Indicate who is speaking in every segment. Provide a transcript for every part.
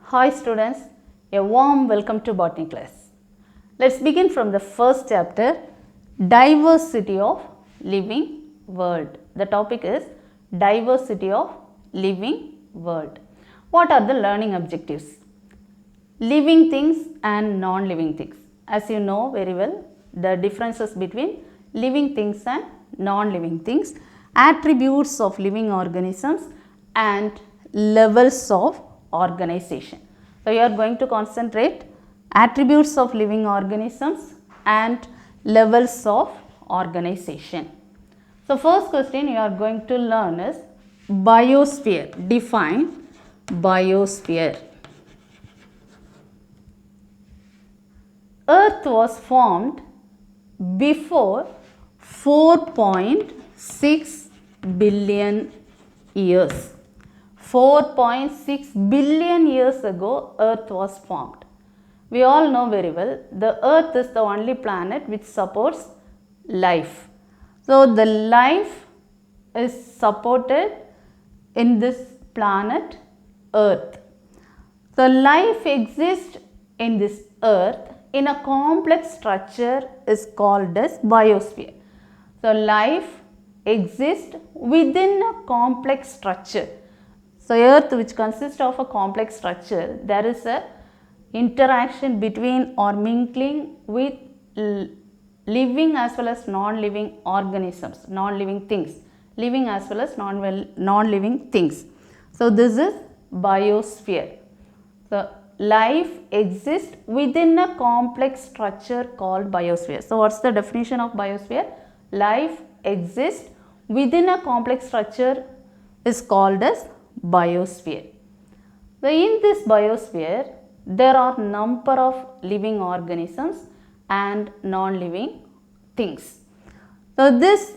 Speaker 1: Hi students, a warm welcome to botany class. Let's begin from the first chapter, diversity of living world. The topic is diversity of living world. What are the learning objectives? Living things and non-living things. As you know very well, the differences between living things and non-living things, attributes of living organisms and levels of organization. So, you are going to concentrate attributes of living organisms and levels of organization. So, first question you are going to learn is biosphere. Define biosphere. Earth was formed before 4.6 billion years. 4.6 billion years ago, Earth was formed. We all know very well, the Earth is the only planet which supports life. So, the life is supported in this planet Earth. So, life exists in this Earth in a complex structure is called as biosphere. So, life exists within a complex structure. So, Earth which consists of a complex structure, there is a interaction between or mingling with living as well as non-living organisms, non-living things, living as well as non-living things. So, this is biosphere. So, life exists within a complex structure called biosphere. So, what is the definition of biosphere? Life exists within a complex structure is called as biosphere. So, in this biosphere, there are number of living organisms and non-living things. So, this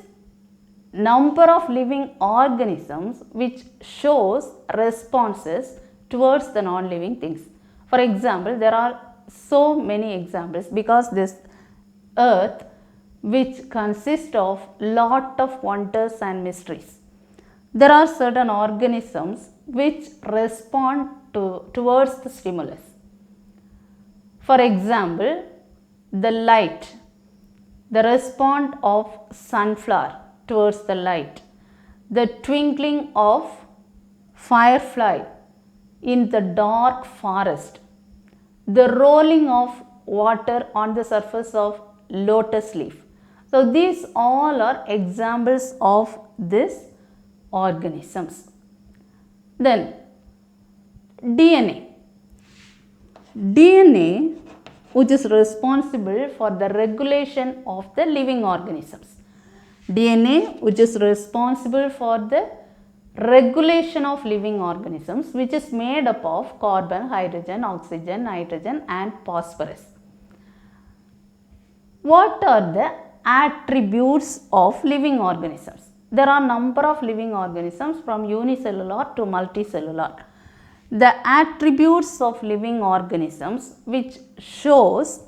Speaker 1: number of living organisms which shows responses towards the non-living things. For example, there are so many examples because this Earth which consists of lot of wonders and mysteries. There are certain organisms which respond towards the stimulus. For example, the light, the response of sunflower towards the light, the twinkling of firefly in the dark forest, the rolling of water on the surface of lotus leaf. So, these all are examples of this organisms. Then DNA. DNA which is responsible for the regulation of the living organisms. DNA which is responsible for the regulation of living organisms which is made up of carbon, hydrogen, oxygen, nitrogen and phosphorus. What are the attributes of living organisms? There are number of living organisms from unicellular to multicellular. The attributes of living organisms which shows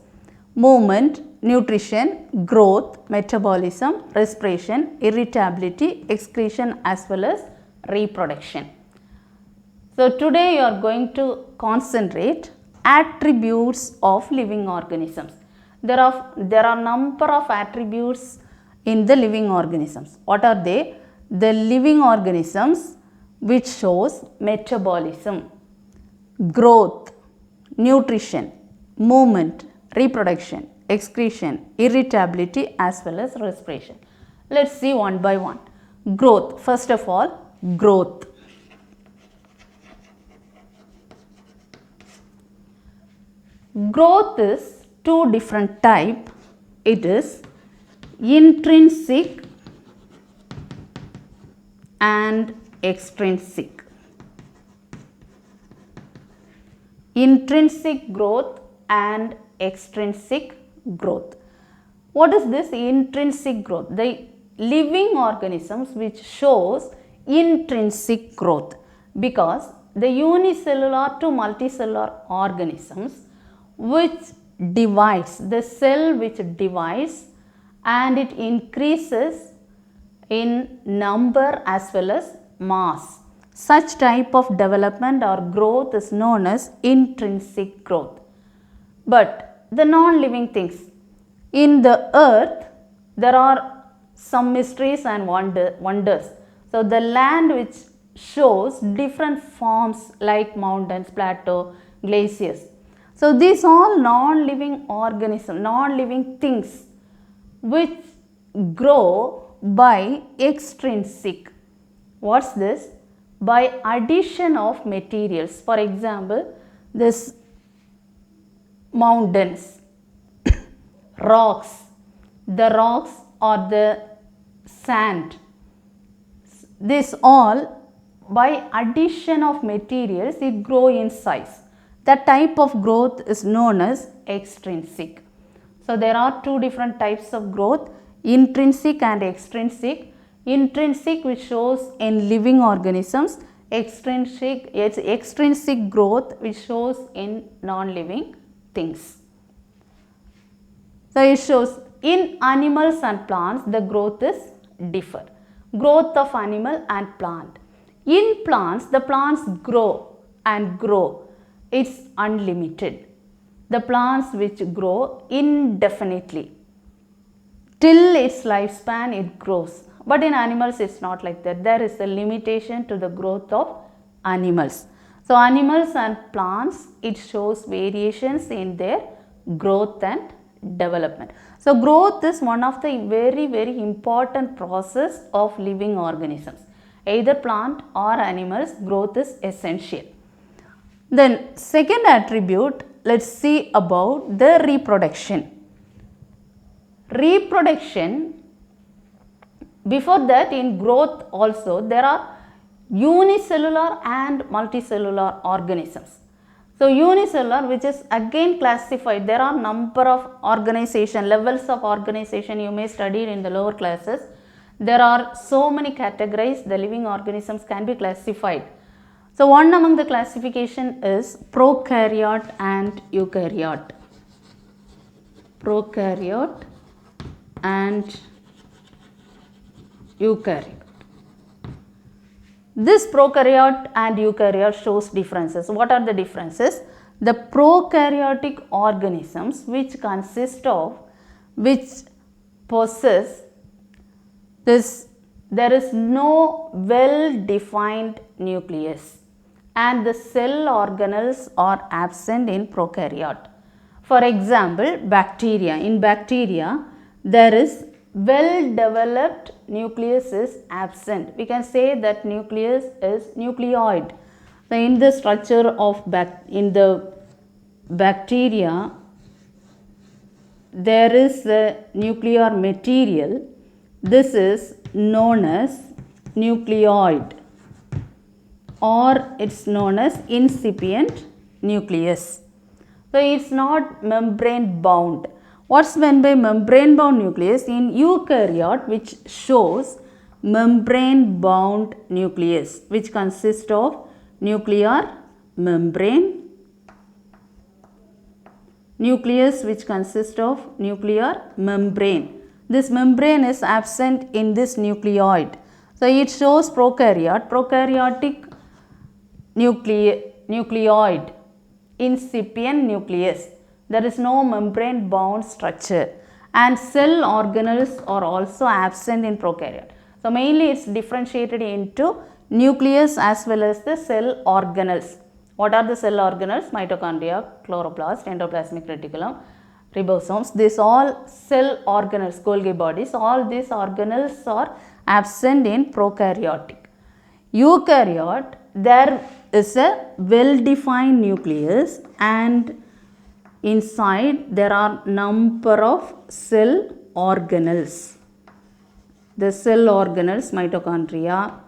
Speaker 1: movement, nutrition, growth, metabolism, respiration, irritability, excretion as well as reproduction. So, today you are going to concentrate attributes of living organisms. There are number of attributes in the living organisms. What are they? The living organisms which shows metabolism, growth, nutrition, movement, reproduction, excretion, irritability as well as respiration. Let us see one by one. Growth. First of all, growth. Growth is two different types. It is intrinsic and extrinsic. Intrinsic growth and extrinsic growth. What is this intrinsic growth? The living organisms which shows intrinsic growth, because the unicellular to multicellular organisms which divides, the cell which divides and it increases in number as well as mass. Such type of development or growth is known as intrinsic growth. But the non-living things, in the earth there are some mysteries and wonders. So the land which shows different forms like mountains, plateau, glaciers. So these all non-living organisms, non-living things which grow by extrinsic. What's this? By addition of materials. For example, this mountains, rocks, the rocks or the sand. This all by addition of materials it grow in size. That type of growth is known as extrinsic. So there are two different types of growth, intrinsic and extrinsic. Intrinsic which shows in living organisms, extrinsic growth which shows in non-living things. So it shows in animals and plants the growth is differ. Growth of animal and plant. In plants, the plants grow and grow. It's unlimited. The plants which grow indefinitely. Till its lifespan it grows. But in animals it's not like that. There is a limitation to the growth of animals. So animals and plants, it shows variations in their growth and development. So growth is one of the very important process of living organisms. Either plant or animals, growth is essential. Then second attribute, let's see about the reproduction. Reproduction, before that in growth also there are unicellular and multicellular organisms. So unicellular, which is again classified, there are number of organization, levels of organization you may study in the lower classes. There are so many categories the living organisms can be classified. So one among the classification is prokaryote and eukaryote. Prokaryote and eukaryote. This prokaryote and eukaryote shows differences. What are the differences? The prokaryotic organisms which consist of, which possess this, there is no well-defined nucleus and the cell organelles are absent in prokaryote. For example, bacteria. In bacteria, there is well-developed nucleus is absent. We can say that nucleus is nucleoid. So in the structure of in the bacteria, there is a nuclear material. This is known as nucleoid, or it's known as incipient nucleus. So it's not membrane bound. What's meant by membrane bound nucleus? In eukaryote, which shows membrane bound nucleus, which consists of nuclear membrane, nucleus which consists of nuclear membrane. This membrane is absent in this nucleoid. So it shows prokaryote, prokaryotic nucleoid, incipient nucleus. There is no membrane bound structure, and cell organelles are also absent in prokaryote. So mainly it's differentiated into nucleus as well as the cell organelles. What are the cell organelles? Mitochondria, chloroplast, endoplasmic reticulum, ribosomes. These all cell organelles, Golgi bodies, all these organelles are absent in prokaryotic. Eukaryote, there is a well-defined nucleus and inside there are number of cell organelles. The cell organelles, mitochondria,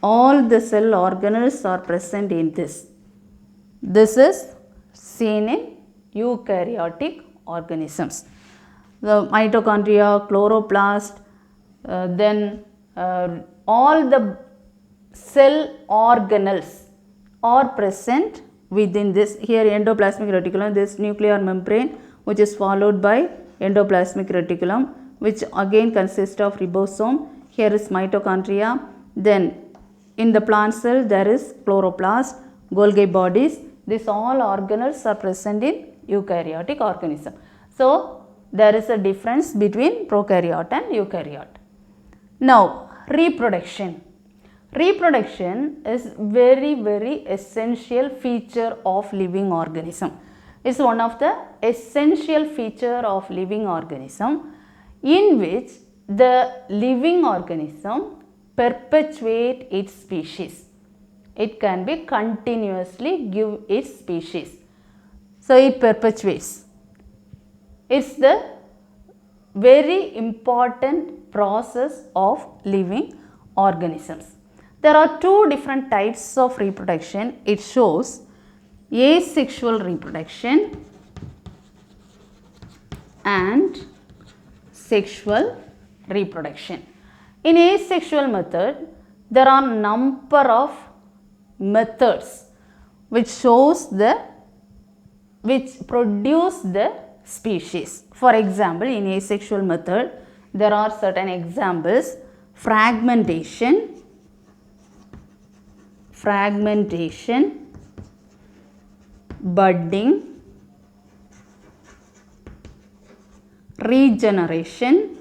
Speaker 1: all the cell organelles are present in this. This is seen in eukaryotic organisms. The mitochondria, chloroplast, all the cell organelles are present within this. Here endoplasmic reticulum, this nuclear membrane which is followed by endoplasmic reticulum, which again consists of ribosome. Here is mitochondria, then in the plant cell there is chloroplast, Golgi bodies. These all organelles are present in eukaryotic organism. So, there is a difference between prokaryote and eukaryote. Now, reproduction. Reproduction is very essential feature of living organism. It's one of the essential feature of living organism in which the living organism perpetuate its species. It can be continuously give its species. So, it perpetuates. It's the very important process of living organisms. There are two different types of reproduction. It shows asexual reproduction and sexual reproduction. In asexual method, there are number of methods which produce the species. For example, in asexual method, there are certain examples: fragmentation, budding, regeneration,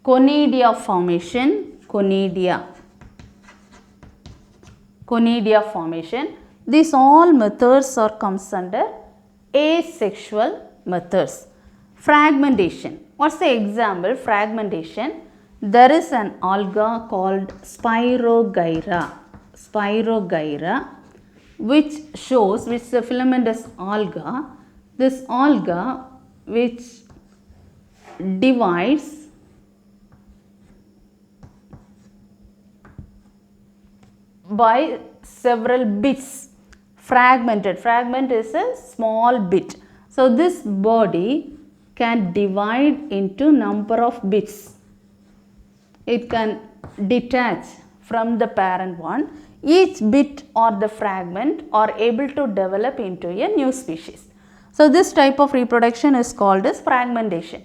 Speaker 1: conidia formation, conidia formation. These all methods are comes under asexual methods. Fragmentation. What's the example? Fragmentation. There is an alga called Spirogyra, which is a filamentous alga. This alga which divides by several bits. Fragmented. Fragment is a small bit. So, this body can divide into number of bits. It can detach from the parent one. Each bit or the fragment are able to develop into a new species. So, this type of reproduction is called as fragmentation.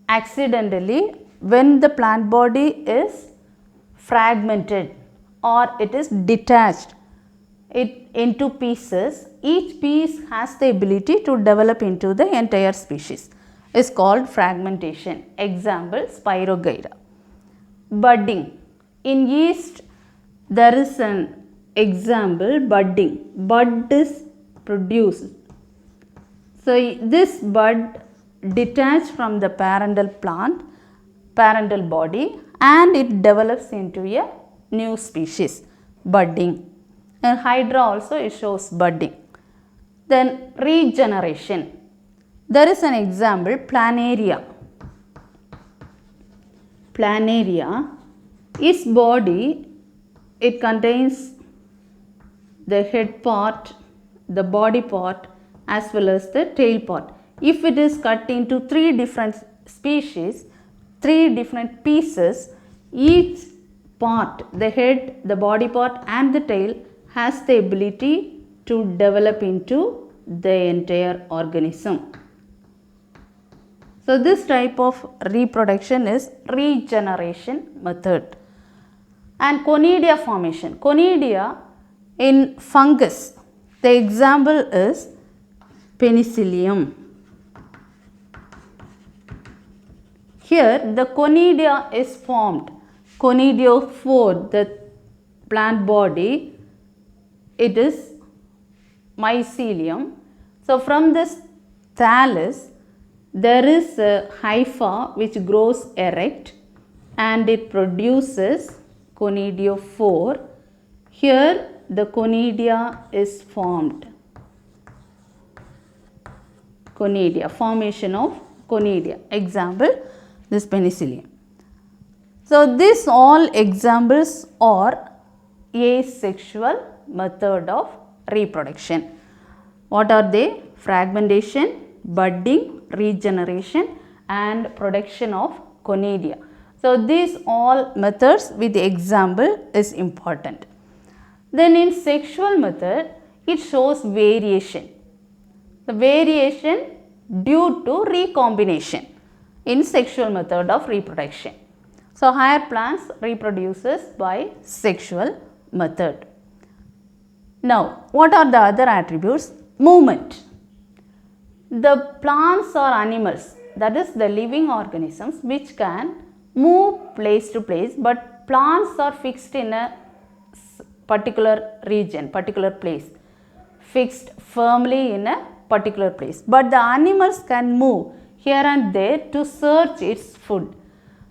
Speaker 1: Accidentally, when the plant body is fragmented or it is detached into pieces, each piece has the ability to develop into the entire species. Is called fragmentation. Example, Spirogyra. Budding. In yeast, there is an example, budding. Bud is produced. So, this bud detached from the parental body, and it develops into a new species, budding. And Hydra also it shows budding. Then regeneration. There is an example, planaria. Planaria, its body, it contains the head part, the body part as well as the tail part. If it is cut into three different species, three different pieces, each part, the head, the body part and the tail has the ability to develop into the entire organism. So, this type of reproduction is regeneration method. And conidia formation. Conidia in fungus, the example is Penicillium. Here the conidia is formed. Conidiophore, the plant body, it is mycelium. So, from this thallus, there is a hypha which grows erect and it produces conidiophore. Here the conidia is formed. Conidia, formation of conidia. Example, this Penicillium. So, these all examples are asexual method of reproduction. What are they? Fragmentation, budding, regeneration and production of conidia. So, these all methods with the example is important. Then in sexual method, it shows variation. The variation due to recombination. in sexual method of reproduction. So, higher plants reproduces by sexual method. Now, what are the other attributes? Movement. The plants or animals, that is the living organisms which can move place to place, but plants are fixed in a particular region, particular place, fixed firmly in a particular place. But the animals can move here and there to search its food.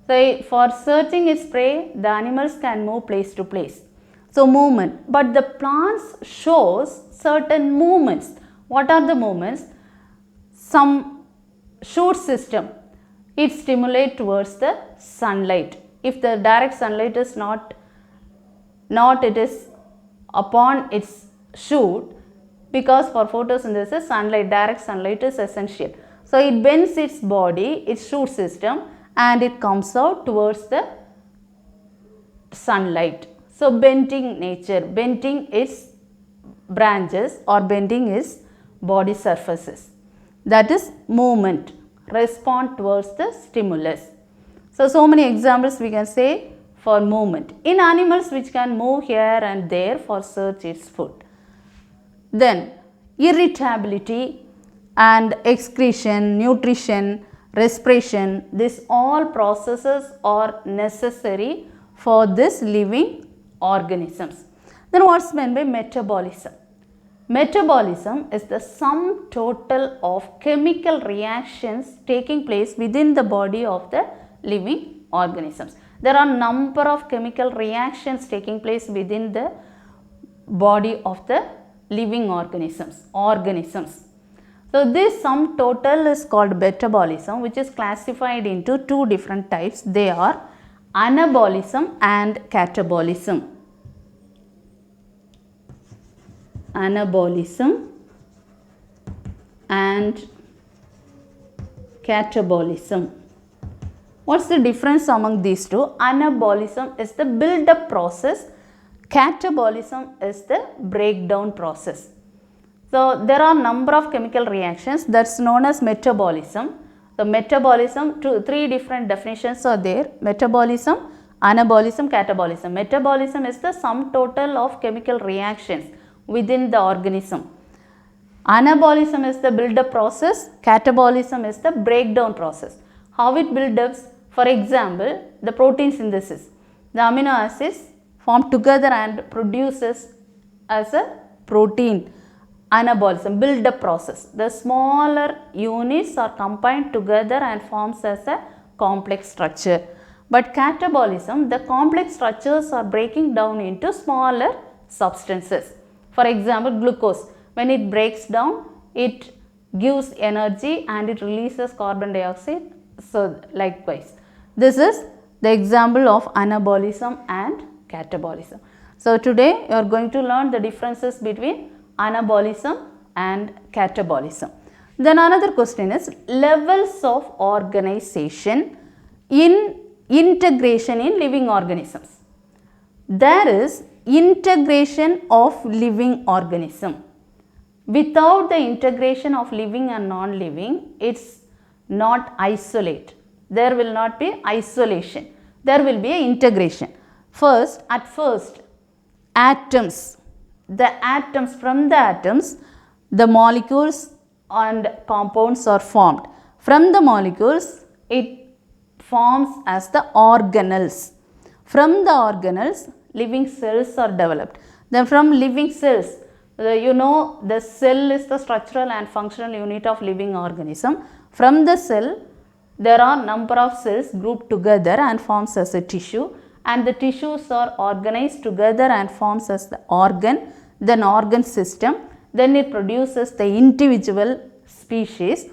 Speaker 1: So, for searching its prey, the animals can move place to place. So, movement. But the plants shows certain movements. What are the movements? Some shoot system. It stimulates towards the sunlight. If the direct sunlight is not it is upon its shoot, because for photosynthesis sunlight, direct sunlight is essential. So, it bends its body, its shoot system, and it comes out towards the sunlight. So, bending nature, bending its branches or bending its body surfaces. That is movement, respond towards the stimulus. So many examples we can say for movement. In animals which can move here and there for search its food. Then irritability and excretion, nutrition, respiration, these all processes are necessary for this living organisms. Then what is meant by metabolism? Metabolism is the sum total of chemical reactions taking place within the body of the living organisms. There are number of chemical reactions taking place within the body of the living organisms. So, this sum total is called metabolism, which is classified into two different types. They are anabolism and catabolism. Anabolism and catabolism. What's the difference among these two? Anabolism is the build-up process. Catabolism is the breakdown process. So, there are number of chemical reactions that's known as metabolism. So, metabolism, three different definitions are there. Metabolism, anabolism, catabolism. Metabolism is the sum total of chemical reactions within the organism. Anabolism is the build-up process. Catabolism is the breakdown process. How it builds? For example, the protein synthesis. The amino acids form together and produces as a protein. Anabolism, build-up process. The smaller units are combined together and forms as a complex structure. But catabolism, the complex structures are breaking down into smaller substances. For example, glucose. When it breaks down, it gives energy and it releases carbon dioxide. So, likewise. This is the example of anabolism and catabolism. So, today you are going to learn the differences between anabolism and catabolism. Then another question is levels of organization in integration in living organisms. There is integration of living organism. Without the integration of living and non-living, it's not isolate. There will not be isolation. There will be a integration. At first, atoms. From the atoms, the molecules and compounds are formed. From the molecules, it forms as the organelles. From the organelles, living cells are developed. Then from living cells, the cell is the structural and functional unit of living organism. From the cell, there are number of cells grouped together and forms as a tissue, and the tissues are organized together and forms as the organ, then organ system, then it produces the individual species.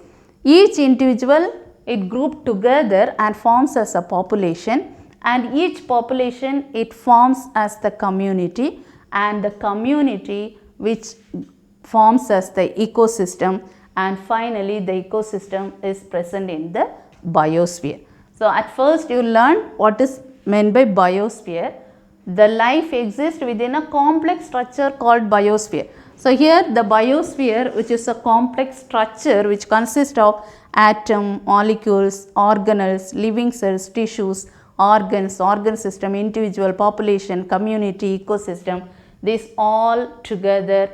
Speaker 1: Each individual it grouped together and forms as a population, and each population it forms as the community, and the community which forms as the ecosystem, and finally the ecosystem is present in the biosphere. So, at first you learn what is meant by biosphere. The life exists within a complex structure called biosphere. So, here the biosphere, which is a complex structure which consists of atom, molecules, organelles, living cells, tissues, organs, organ system, individual, population, community, ecosystem, these all together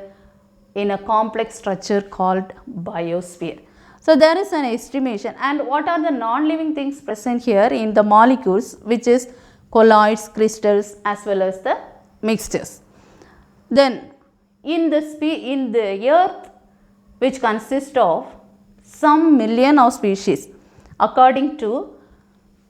Speaker 1: in a complex structure called biosphere. So, there is an estimation, and what are the non-living things present here in the molecules, which is colloids, crystals as well as the mixtures. Then in the earth, which consists of some million of species, according to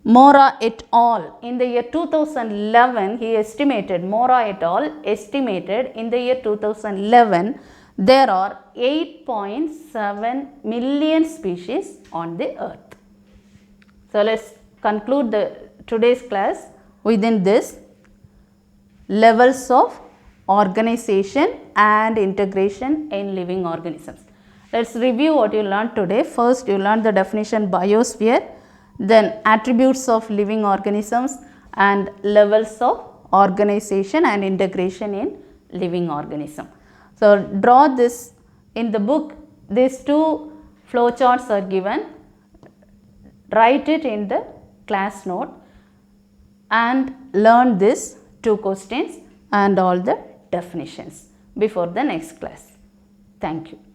Speaker 1: Mora et al. In the year 2011, he estimated, Mora et al. Estimated in the year 2011, there are 8.7 million species on the earth. So, let us conclude today's class within this levels of organization and integration in living organisms. Let us review what you learned today. First, you learned the definition biosphere, then attributes of living organisms and levels of organization and integration in living organism. So, draw this in the book. These two flowcharts are given. Write it in the class note and learn these two questions and all the definitions before the next class. Thank you.